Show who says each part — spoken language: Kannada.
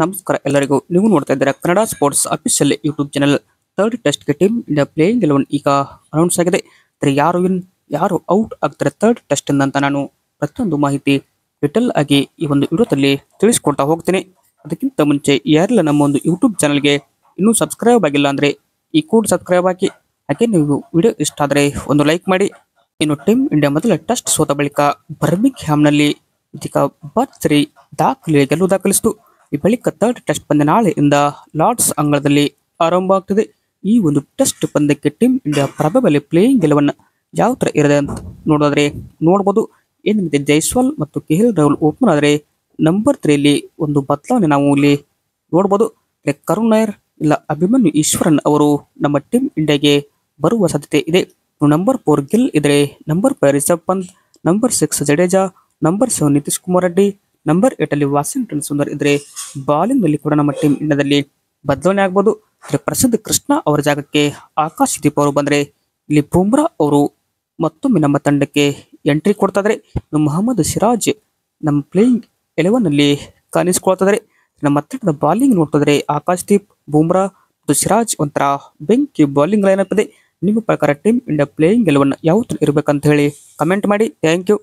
Speaker 1: ನಮಸ್ಕಾರ ಎಲ್ಲರಿಗೂ. ನೀವು ನೋಡ್ತಾ ಇದ್ದೀರಾ Kannada sports official YouTube channel. Third ಟೆಸ್ಟ್ಗೆ ಟೀಮ್ ಇಂಡಿಯಾ ಪ್ಲೇಯಿಂಗ್ 11 ಈಗ ಅನೌನ್ಸ್ ಆಗಿದೆ. ಯಾರು ವಿನ್ ಯಾರು ಔಟ್ ಆಗ್ತಾರೆ ಥರ್ಡ್ ಟೆಸ್ಟ್ ಅಂತ ನಾನು ಪ್ರತಿಯೊಂದು ಮಾಹಿತಿ ಡೀಟೇಲ್ ಆಗಿ ಈ ಒಂದು ವಿಡಿಯೋದಲ್ಲಿ ತಿಳಿಸ್ಕೊಡ್ತಾ ಹೋಗ್ತೀನಿ. ಅದಕ್ಕಿಂತ ಮುಂಚೆ ಯಾರೆಲ್ಲ ನಮ್ಮ ಒಂದು ಯೂಟ್ಯೂಬ್ ಚಾನಲ್ಗೆ ಇನ್ನೂ ಸಬ್ಸ್ಕ್ರೈಬ್ ಆಗಿಲ್ಲ ಅಂದರೆ ಈ ಕೂಡ ಸಬ್ಸ್ಕ್ರೈಬ್ ಆಗಿ, ಹಾಗೆ ನೀವು ವಿಡಿಯೋ ಇಷ್ಟ ಆದರೆ ಒಂದು ಲೈಕ್ ಮಾಡಿ. ಇನ್ನು ಟೀಮ್ ಇಂಡಿಯಾ ಮೊದಲ ಟೆಸ್ಟ್ ಸೋತ ಬಳಿಕ ಬರ್ಮಿಂಗ್ಹ್ಯಾಮ್ನಲ್ಲಿ ಇದೀಗ ಭರ್ಜರಿ ದಾಖಲೆ ಗೆಲುವು ದಾಖಲಿಸಿತು. ಈ ಬಳಿಕ ಥರ್ಡ್ ಟೆಸ್ಟ್ ಪಂದ್ಯ ನಾಳೆಯಿಂದ ಲಾರ್ಡ್ಸ್ ಅಂಗಳದಲ್ಲಿ ಆರಂಭ ಆಗ್ತದೆ. ಈ ಒಂದು ಟೆಸ್ಟ್ ಪಂದ್ಯಕ್ಕೆ ಟೀಮ್ ಇಂಡಿಯಾ ಪ್ರಭಾವಲಿ ಪ್ಲೇಯಿಂಗ್ 11 ಯಾವ ತರ ಇರದೆ ಅಂತ ನೋಡಬಹುದು. ಏನಿದೆ ಜೈಸ್ವಾಲ್ ಮತ್ತು ಕೆಎಲ್ ರಾಹುಲ್ ಓಪನ್ ಆದರೆ ನಂಬರ್ 3 ಒಂದು ಬದಲಾವಣೆ ನಾವು ಇಲ್ಲಿ ನೋಡಬಹುದು. ಕರುಣ್ ನಾಯರ್ ಇಲ್ಲ ಅಭಿಮನ್ಯು ಈಶ್ವರನ್ ಅವರು ನಮ್ಮ ಟೀಮ್ ಇಂಡಿಯಾಗೆ ಬರುವ ಸಾಧ್ಯತೆ ಇದೆ. ನಂಬರ್ 4 ಗಿಲ್ ಇದ್ರೆ, number 5 Rishabh Pant, number 6 Jadeja, number 7 Nitish Kumar Reddy, number 8 ಅಲ್ಲಿ ವಾಷಿಂಗ್ಟನ್ ಸುಂದರ್ ಇದ್ರೆ ಬಾಲಿಂಗ್ ನಲ್ಲಿ ಕೂಡ ನಮ್ಮ ಟೀಮ್ ಇಂಡಿಯಾದಲ್ಲಿ ಬದಲಾವಣೆ ಆಗಬಹುದು. ಪ್ರಸಿದ್ಧ ಕೃಷ್ಣ ಅವರ ಜಾಗಕ್ಕೆ ಆಕಾಶ್ ದೀಪ್ ಅವರು ಬಂದ್ರೆ ಇಲ್ಲಿ ಬುಮ್ರಾ ಅವರು ಮತ್ತೊಮ್ಮೆ ನಮ್ಮ ತಂಡಕ್ಕೆ ಎಂಟ್ರಿ ಕೊಡ್ತಾ ಇದ್ದಾರೆ. ಮೊಹಮ್ಮದ್ ಸಿರಾಜ್ ನಮ್ಮ ಪ್ಲೇಯಿಂಗ್ 11 ನಲ್ಲಿ ಕಾಣಿಸಿಕೊಳ್ತಾ ಇದ್ದಾರೆ. ನಮ್ಮ ತಂಡದ ಬಾಲಿಂಗ್ ನೋಡ್ತಿದ್ರೆ ಆಕಾಶ್ ದೀಪ್, ಬುಮ್ರಾ ಮತ್ತು ಸಿರಾಜ್ ಒಂಥರ ಬೆಂಕಿ ಬಾಲಿಂಗ್ ಲೈನ್ ಅಪ್ ಇದೆ. ನಿಮ್ಮ ಪ್ರಕಾರ ಟೀಮ್ ಇಂಡಿಯಾ ಪ್ಲೇಯಿಂಗ್ 11 ಯಾವ ತರ ಇರಬೇಕಂತ ಹೇಳಿ ಕಮೆಂಟ್ ಮಾಡಿ. Thank you.